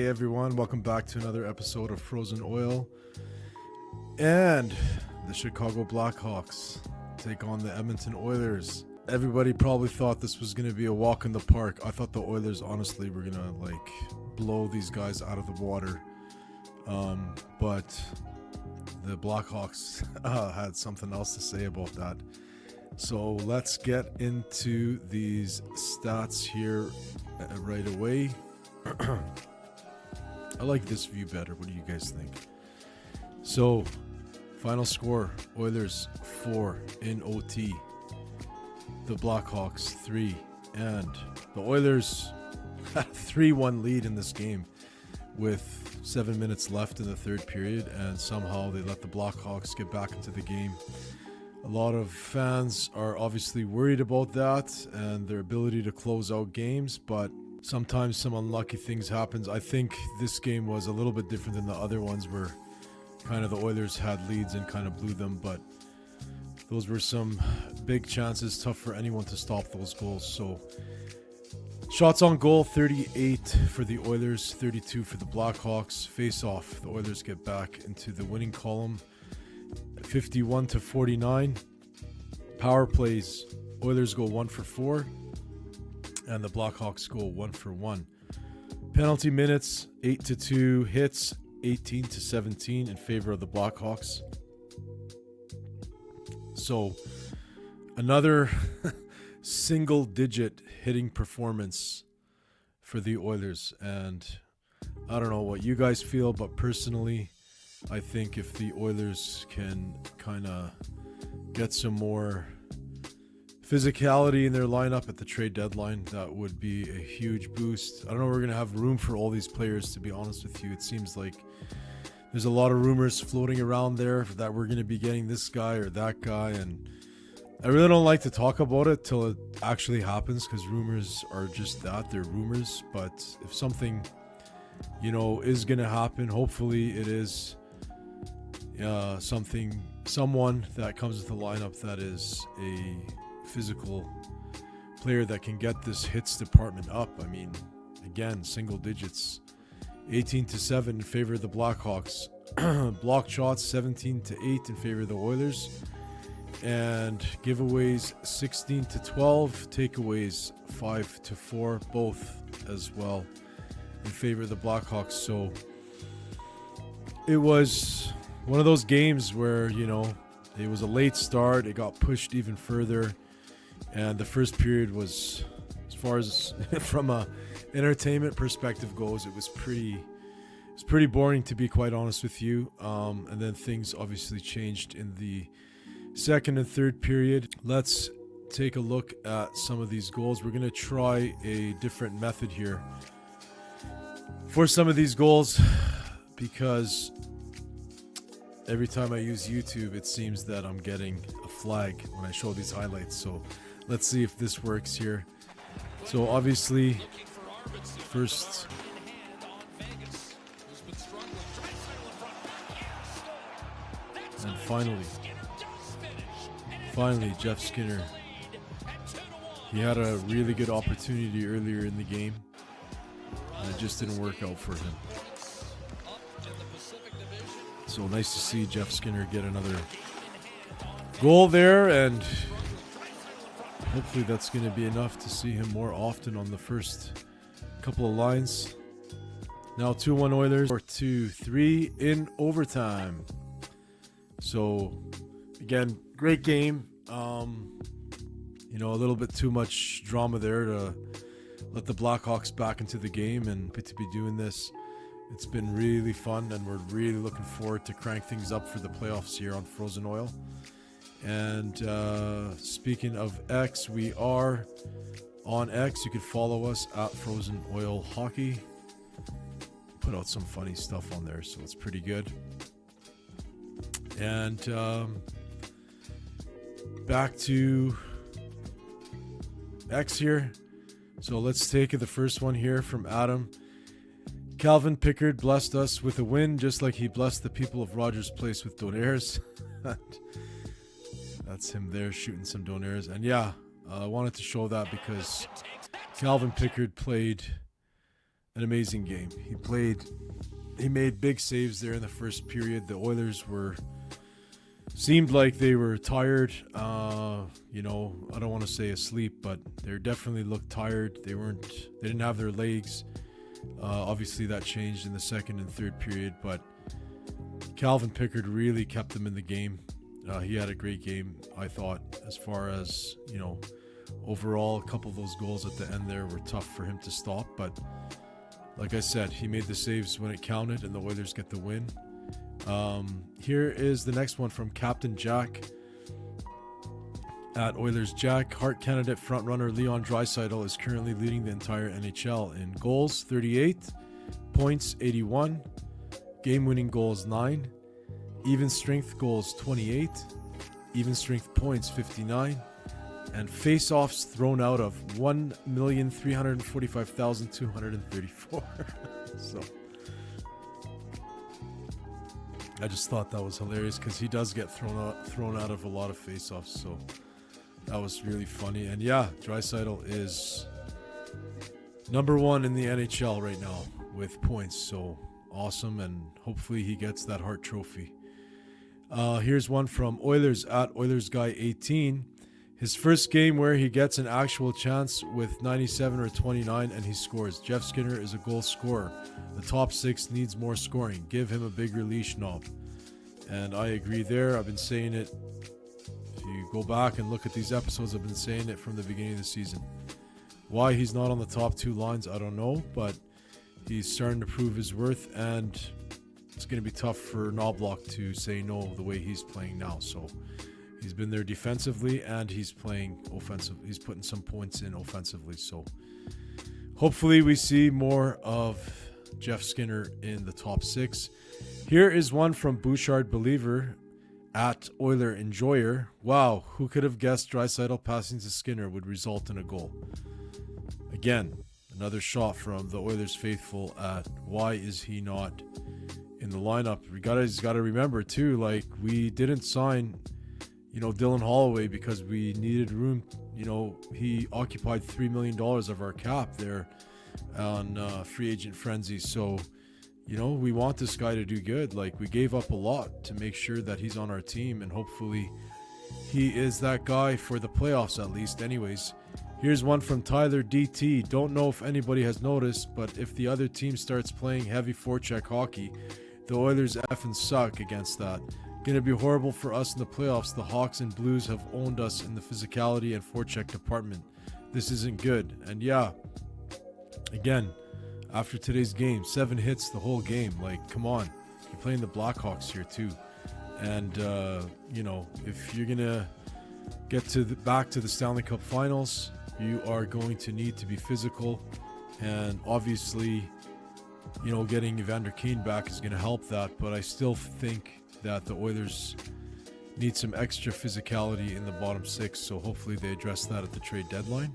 Hey everyone, welcome back to another episode of Frozen Oil. And the Chicago Blackhawks take on the Edmonton Oilers. Everybody probably thought this was going to be a walk in the park. I thought the Oilers honestly were going to blow these guys out of the water. But the Blackhawks had something else to say about that. So let's get into these stats here right away. I like this view better. What do you guys think? So, final score, Oilers 4 in OT. The Blackhawks 3. And the Oilers had a 3-1 lead in this game with 7 minutes left in the third period, and somehow they let the Blackhawks get back into the game. A lot of fans are obviously worried about that and their ability to close out games, but sometimes some unlucky things happen. I think this game was a little bit different than the other ones where kind of the Oilers had leads and kind of blew them, but those were some big chances, tough for anyone to stop those goals. So shots on goal, 38 for the Oilers, 32 for the Blackhawks. Face off, the Oilers get back into the winning column, 51-49. Power plays, Oilers go 1 for 4. And the Blackhawks go 1 for 1. Penalty minutes, 8-2. Hits, 18-17 in favor of the Blackhawks. So, another single-digit hitting performance for the Oilers. And I don't know what you guys feel, but personally, I think if the Oilers can kind of get some more physicality in their lineup at the trade deadline, that would be a huge boost. I don't know if we're going to have room for all these players, to be honest with you. It seems like there's a lot of rumors floating around there that we're going to be getting this guy or that guy, and I really don't like to talk about it till it actually happens, because rumors are just that, they're rumors. But if something, is going to happen, hopefully it is someone that comes with the lineup that is a physical player that can get this hits department up. I mean, again, single digits, 18-7 in favor of the Blackhawks. Blocked shots 17-8 in favor of the Oilers, and giveaways 16-12, takeaways 5-4, both as well in favor of the Blackhawks. So it was one of those games where it was a late start, it got pushed even further. And the first period was, as far as from a entertainment perspective goes, it was pretty boring, to be quite honest with you. And then things obviously changed in the second and third period. Let's take a look at some of these goals. We're going to try a different method here for some of these goals, because every time I use YouTube, it seems that I'm getting a flag when I show these highlights. So let's see if this works here. So obviously, first, and finally, Jeff Skinner. He had a really good opportunity earlier in the game, and it just didn't work out for him. So nice to see Jeff Skinner get another goal there, and hopefully that's going to be enough to see him more often on the first couple of lines. Now 2-1 Oilers, or 2-3 in overtime. So again, great game. A little bit too much drama there to let the Blackhawks back into the game, and to be doing this. It's been really fun, and we're really looking forward to crank things up for the playoffs here on Frozen Oil. And speaking of X, we are on X. You can follow us at Frozen Oil Hockey. Put out some funny stuff on there, so it's pretty good. And back to X here. So let's take the first one here from Adam. Calvin Pickard blessed us with a win, just like he blessed the people of Rogers Place with donaires. That's him there shooting some donaires. And yeah, I wanted to show that because Calvin Pickard played an amazing game. He made big saves there in the first period. The Oilers seemed like they were tired. I don't want to say asleep, but they definitely looked tired. They didn't have their legs. Obviously that changed in the second and third period, but Calvin Pickard really kept them in the game. He had a great game, I thought, as far as, overall. A couple of those goals at the end there were tough for him to stop, but like I said, he made the saves when it counted, and the Oilers get the win. Here is the next one from Captain Jack at Oilers Jack. Hart candidate frontrunner Leon Draisaitl is currently leading the entire NHL in goals 38, points 81, game-winning goals 9, even strength goals 28, even strength points 59, and face-offs thrown out of 1,345,234. So I just thought that was hilarious because he does get thrown out of a lot of face-offs. So that was really funny. And yeah, Draisaitl is number one in the NHL right now with points. So awesome, and hopefully he gets that Hart Trophy. Here's one from Oilers at OilersGuy18. His first game where he gets an actual chance with 97 or 29 and he scores. Jeff Skinner is a goal scorer. The top six needs more scoring. Give him a bigger leash knob. And I agree there. I've been saying it. If you go back and look at these episodes, I've been saying it from the beginning of the season. Why he's not on the top two lines, I don't know. But he's starting to prove his worth, and it's going to be tough for Knoblauch to say no the way he's playing now. So he's been there defensively, and he's playing offensive. He's putting some points in offensively. So hopefully we see more of Jeff Skinner in the top six. Here is one from Bouchard Believer at Oiler Enjoyer. Wow, who could have guessed Draisaitl passing to Skinner would result in a goal? Again, another shot from the Oilers faithful at why is he not in the lineup? He's got to remember too, like, we didn't sign Dylan Holloway because we needed room. He occupied $3 million of our cap there on free agent frenzy. So, we want this guy to do good. Like, we gave up a lot to make sure that he's on our team, and hopefully he is that guy for the playoffs at least. Anyways, here's one from Tyler DT. Don't know if anybody has noticed, but if the other team starts playing heavy forecheck hockey, the Oilers effing suck against that. Gonna be horrible for us in the playoffs. The Hawks and Blues have owned us in the physicality and forecheck department. This isn't good. And yeah, again, after today's game, 7 hits the whole game. Like, come on, you're playing the Blackhawks here too. And if you're gonna get back to the Stanley Cup Finals, you are going to need to be physical, and obviously, getting Evander Kane back is going to help that. But I still think that the Oilers need some extra physicality in the bottom six, so hopefully they address that at the trade deadline.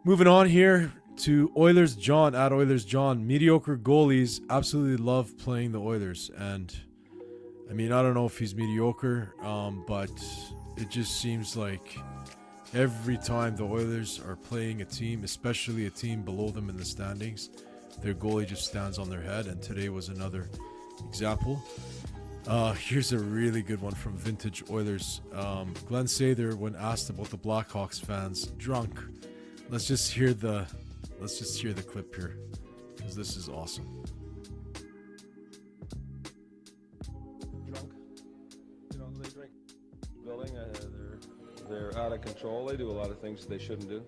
Moving on here to Oilers John at Oilers John. Mediocre goalies absolutely love playing the Oilers, and I don't know if he's mediocre, but it just seems like every time the Oilers are playing a team, especially a team below them in the standings, their goalie just stands on their head, and today was another example. Here's a really good one from Vintage Oilers. Glenn Sather, when asked about the Blackhawks fans drunk. Let's just hear the clip here, because this is awesome. Drunk, they drink. Building, they're out of control. They do a lot of things they shouldn't do.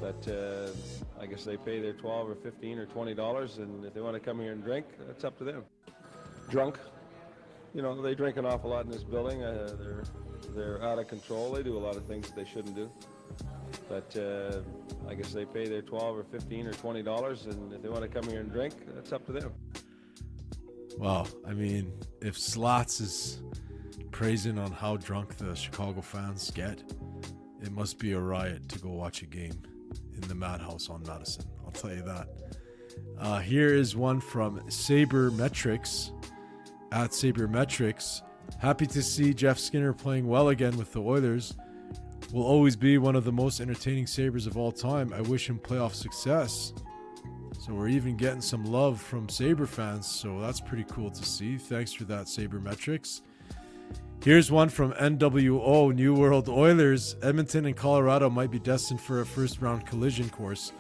But I guess they pay their $12 or $15 or $20, and if they want to come here and drink, that's up to them. Drunk, they drink an awful lot in this building. They're out of control. They do a lot of things they shouldn't do. But I guess they pay their $12 or $15 or $20, and if they want to come here and drink, that's up to them. Wow, if Slats is praising on how drunk the Chicago fans get, it must be a riot to go watch a game in the Madhouse on Madison. I'll tell you that. Here is one from Sabermetrics at Sabermetrics. Happy to see Jeff Skinner playing well again with the Oilers. Will always be one of the most entertaining Sabres of all time. I wish him playoff success. So we're even getting some love from Sabre fans, so that's pretty cool to see. Thanks for that, Sabermetrics. Here's one from NWO, New World Oilers. Edmonton and Colorado might be destined for a first-round collision course.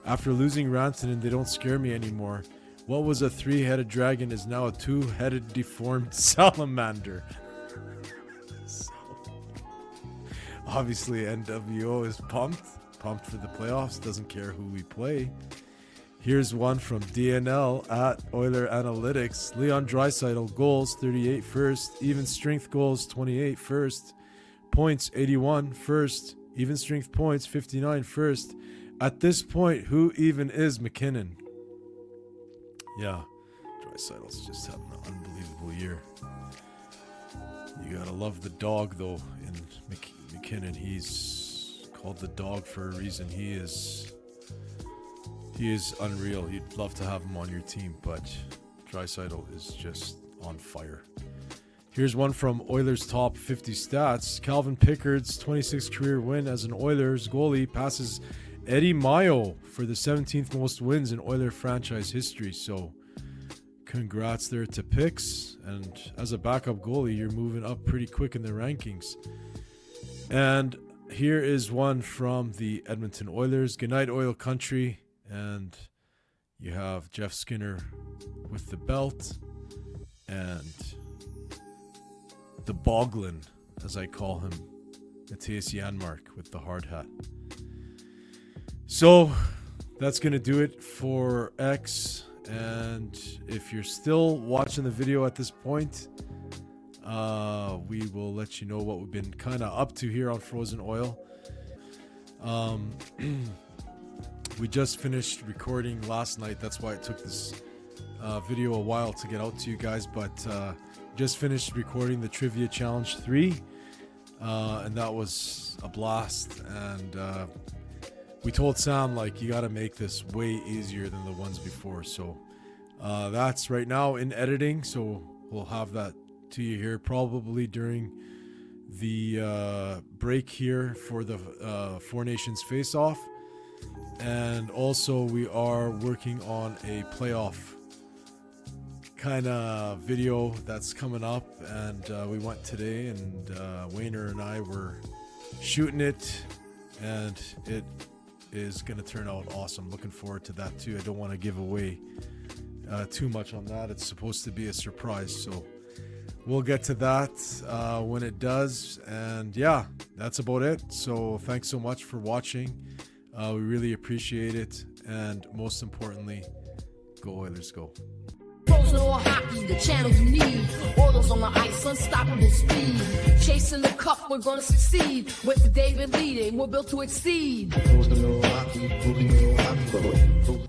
After losing Rantanen, they don't scare me anymore. What was a three-headed dragon is now a two-headed deformed salamander. Obviously, NWO is pumped for the playoffs, doesn't care who we play. Here's one from DNL at Oiler Analytics. Leon Draisaitl, goals 38 first, even strength goals 28 first, points 81 first, even strength points 59 first. At this point, who even is McKinnon? Yeah, Draisaitl's just having an unbelievable year. You gotta love the dog though in McKinnon. He's called the dog for a reason. He is unreal. You'd love to have him on your team, but Draisaitl is just on fire. Here's one from Oilers Top 50 Stats. Calvin Pickard's 26th career win as an Oilers goalie passes Eddie Mayo for the 17th most wins in Oiler franchise history. So congrats there to Picks. And as a backup goalie, you're moving up pretty quick in the rankings. And here is one from the Edmonton Oilers. Goodnight, Oil Country. And you have Jeff Skinner with the belt and the Boglin, as I call him, Matthias Janmark with the hard hat. So that's going to do it for X. And if you're still watching the video at this point, we will let you know what we've been kind of up to here on Frozen Oil. We just finished recording last night. That's why it took this video a while to get out to you guys. But just finished recording the Trivia Challenge 3. And that was a blast. And we told Sam, like, you got to make this way easier than the ones before. So that's right now in editing. So we'll have that to you here probably during the break here for the Four Nations face-off. And also we are working on a playoff kind of video that's coming up, and we went today, and Wayner and I were shooting it, and it is going to turn out awesome. Looking forward to that too. I don't want to give away too much on that. It's supposed to be a surprise, so we'll get to that when it does. And yeah, that's about it. So thanks so much for watching. We really appreciate it, and most importantly, go Oilers, go. Frozen Oil Hockey, the channels you need. Oilers on the ice, unstoppable speed. Chasing the cup, we're gonna succeed. With David leading, we're built to exceed. Frozen Oil Hockey, Frozen Oil Hockey.